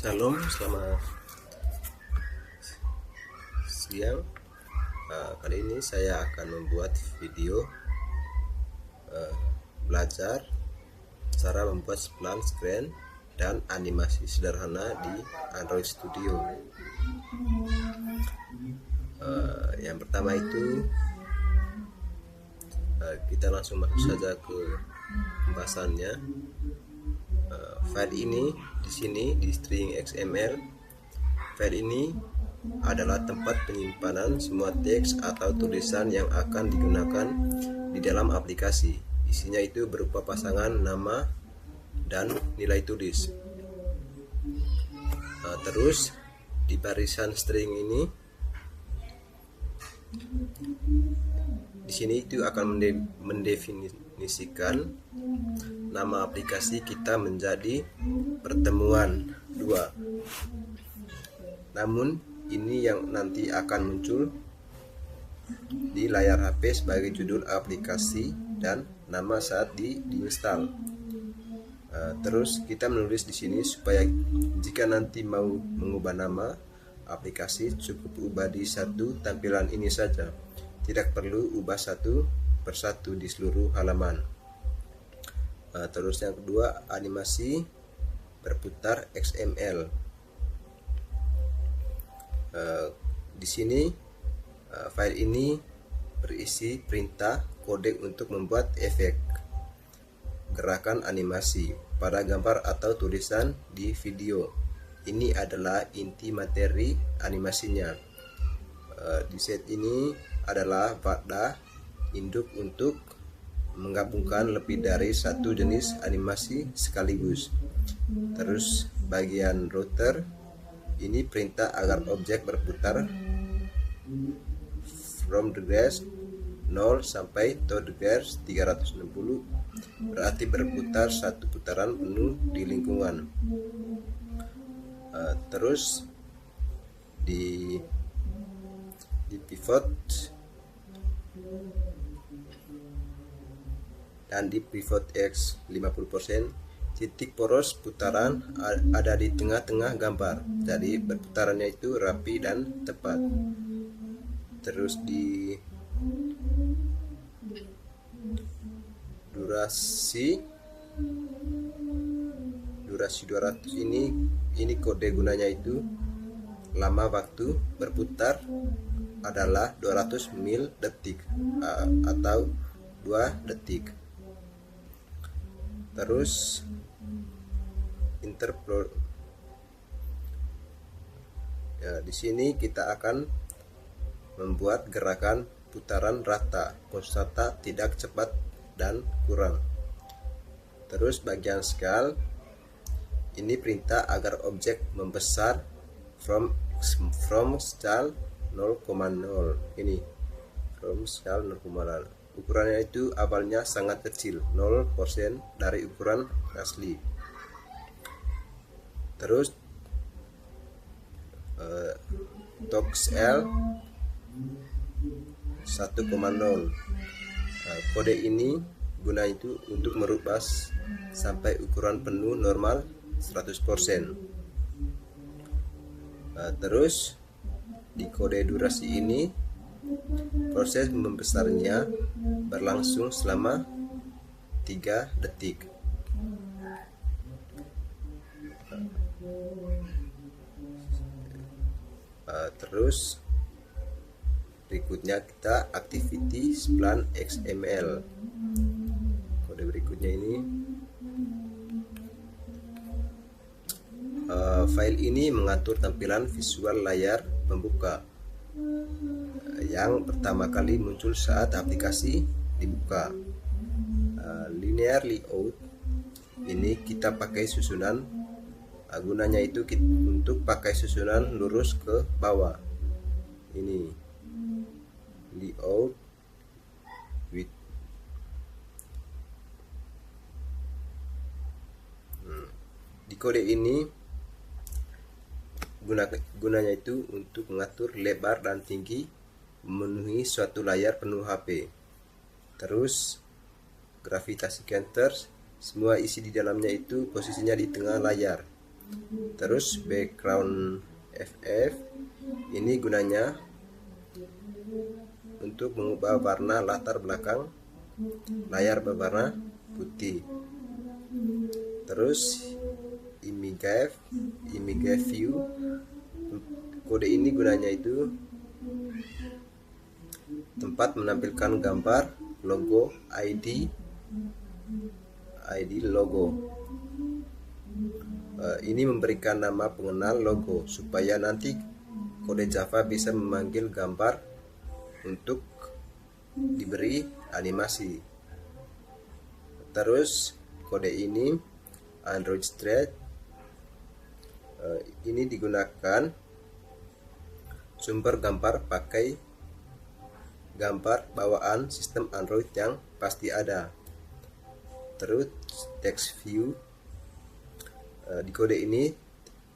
Shalom, selamat siang. Kali ini saya akan membuat video belajar cara membuat spline screen dan animasi sederhana di Android Studio. Yang pertama itu kita langsung masuk saja ke pembahasannya. File ini di sini di string XML. File ini adalah tempat penyimpanan semua teks atau tulisan yang akan digunakan di dalam aplikasi. Isinya itu berupa pasangan nama dan nilai tulis. Terus di barisan string ini, di sini itu akan mendefinisikan nama aplikasi kita menjadi pertemuan 2. Namun ini yang nanti akan muncul di layar HP sebagai judul aplikasi dan nama saat diinstal. Terus kita menulis di sini supaya jika nanti mau mengubah nama aplikasi cukup ubah di satu tampilan ini saja. Tidak perlu ubah satu persatu di seluruh halaman. Terus yang kedua, animasi berputar XML. Di sini file ini berisi perintah kode untuk membuat efek gerakan animasi pada gambar atau tulisan di video. Ini adalah inti materi animasinya. Di set ini adalah wadah induk untuk menggabungkan lebih dari satu jenis animasi sekaligus. Terus bagian router ini perintah agar objek berputar from degrees 0 sampai to degrees 360, berarti berputar satu putaran penuh di lingkungan. Terus di pivot dan di pivot X 50%, titik poros putaran ada di tengah-tengah gambar, jadi berputarannya itu rapi dan tepat. Terus di durasi 200 ini kode gunanya itu lama waktu berputar adalah 200 mil detik atau 2 detik. Terus di sini kita akan membuat gerakan putaran rata, konstanta, tidak cepat dan kurang. Terus bagian scale ini perintah agar objek membesar from scale 0,0. Ini from scale 0,0. Ukurannya itu awalnya sangat kecil, 0% dari ukuran asli. Terus toxel 1,0. Kode ini guna itu untuk merubah sampai ukuran penuh normal 100%. Terus di kode durasi ini proses membesarnya berlangsung selama 3 detik. Terus berikutnya kita activity spline XML. Kode berikutnya ini file ini mengatur tampilan visual layar pembuka yang pertama kali muncul saat aplikasi dibuka. Linear layout ini kita pakai susunan, gunanya itu untuk pakai susunan lurus ke bawah. Ini layout with di kode ini gunanya itu untuk mengatur lebar dan tinggi memenuhi suatu layar penuh HP. Terus gravitasi counter, semua isi di dalamnya itu posisinya di tengah layar. Terus background FF ini gunanya untuk mengubah warna latar belakang layar berwarna putih. Terus image view, kode ini gunanya itu tempat menampilkan gambar, logo, ID logo. Ini memberikan nama pengenal logo supaya nanti kode Java bisa memanggil gambar untuk diberi animasi. Terus kode ini Android Street, ini digunakan sumber gambar pakai gambar bawaan sistem Android yang pasti ada. Terus text view, di kode ini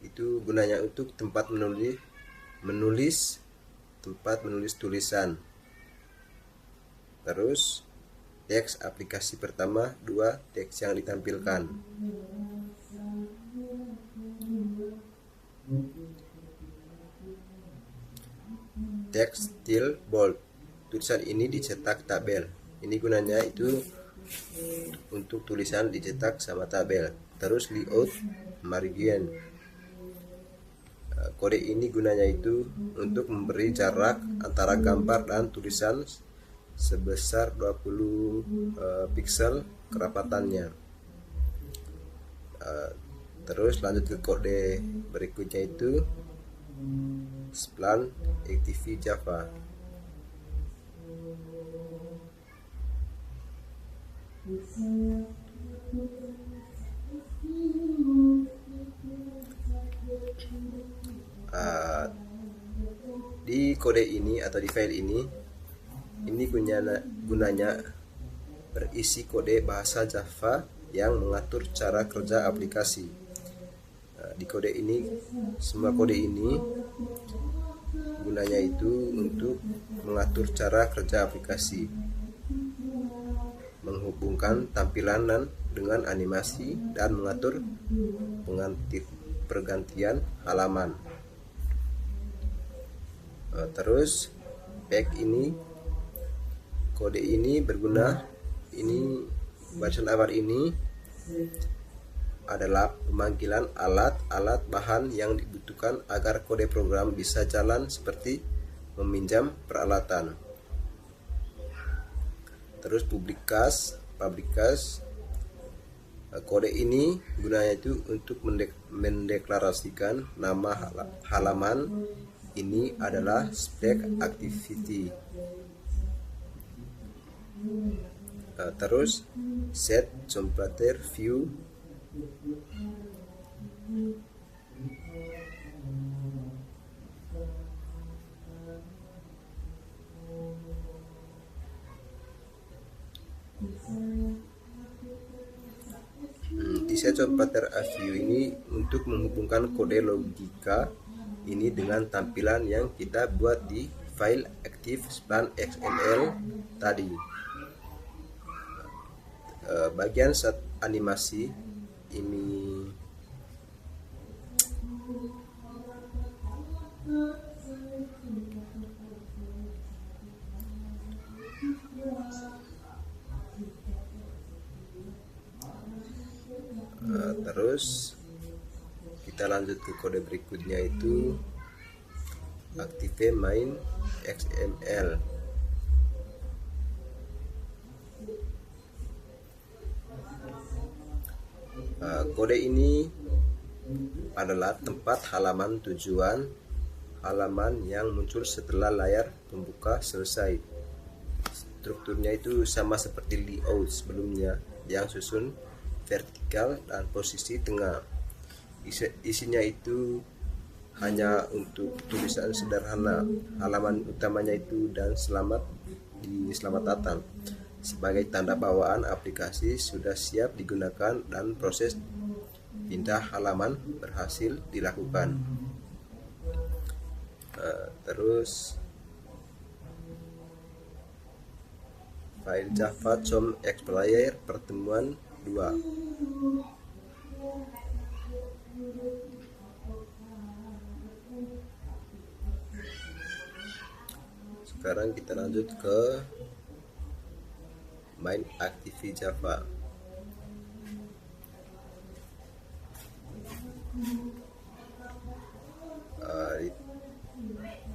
itu gunanya untuk tempat menulis tulisan. Terus teks aplikasi pertama, 2 teks yang ditampilkan. Teks still bold, tulisan ini dicetak tabel. Ini gunanya itu untuk tulisan dicetak sama tabel. Terus layout margin, kode ini gunanya itu untuk memberi jarak antara gambar dan tulisan sebesar 20 pixel kerapatannya. Terus lanjut ke kode berikutnya itu Splan Active Java. Di kode ini atau di file ini gunanya berisi kode bahasa Java yang mengatur cara kerja aplikasi. Di kode ini, semua kode ini gunanya itu untuk mengatur cara kerja aplikasi, menghubungkan tampilan dengan animasi, dan mengatur pergantian halaman. Terus back ini, kode ini berguna, ini bacaan awal ini adalah pemanggilan alat bahan yang dibutuhkan agar kode program bisa jalan, seperti meminjam peralatan. Terus publikas, kode ini gunanya itu untuk mendeklarasikan nama halaman. Ini adalah spec activity. Terus set templater view, di set templater view ini untuk menghubungkan kode logika ini dengan tampilan yang kita buat di file active splan XML tadi. Bagian set animasi ini terus kita lanjut ke kode berikutnya itu active main XML. Kode ini adalah tempat halaman tujuan, halaman yang muncul setelah layar pembuka selesai. Strukturnya itu sama seperti layout sebelumnya, yang susun vertikal dan posisi tengah. Isinya itu hanya untuk tulisan sederhana, halaman utamanya itu dan selamat datang sebagai tanda bawaan aplikasi sudah siap digunakan dan proses pindah halaman berhasil dilakukan. Terus file Java com Explorer pertemuan 2. sekarang kita lanjut ke main Active Java.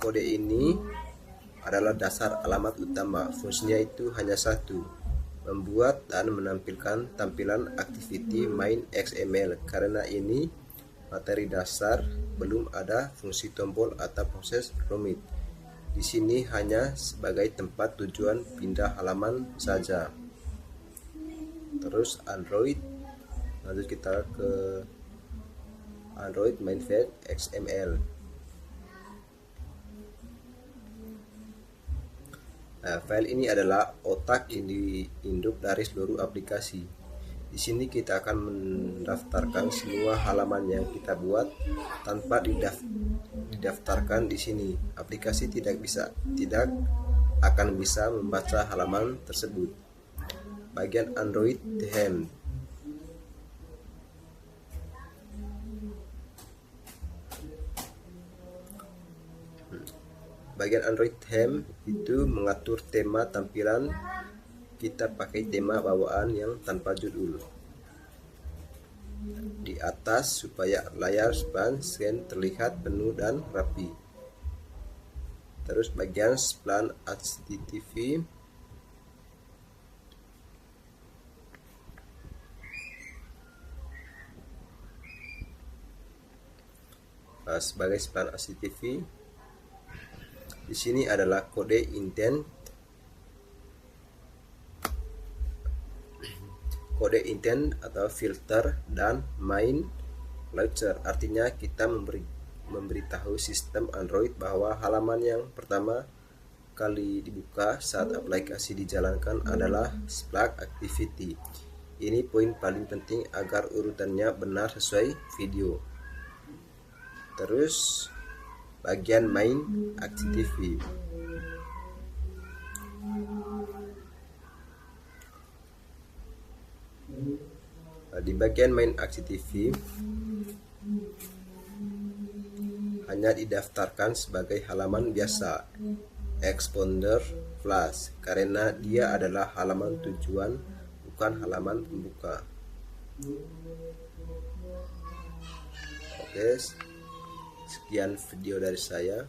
Kode ini adalah dasar alamat utama. Fungsinya itu hanya satu, membuat dan menampilkan tampilan activity main XML. Karena ini materi dasar, belum ada fungsi tombol atau proses rumit. Di sini hanya sebagai tempat tujuan pindah halaman saja. Terus Android, lanjut kita ke Android main file XML. Nah, file ini adalah otak induk dari seluruh aplikasi. Di sini kita akan mendaftarkan semua halaman yang kita buat tanpa didaftarkan di sini. Aplikasi tidak akan bisa membaca halaman tersebut. Bagian Android theme. Bagian Android theme itu mengatur tema tampilan. Kita pakai tema bawaan yang tanpa judul di atas supaya layar span scan terlihat penuh dan rapi. Terus bagian splan HTTP. Sebagai splan HTTP, di sini adalah kode intent. Kode intent atau filter dan main launcher, artinya kita memberitahu sistem Android bahwa halaman yang pertama kali dibuka saat aplikasi dijalankan adalah Spark Activity. Ini poin paling penting agar urutannya benar sesuai video. Terus bagian main activity. Di bagian main activity hanya didaftarkan sebagai halaman biasa Explorer Flash karena dia adalah halaman tujuan, bukan halaman pembuka. Oke, sekian video dari saya.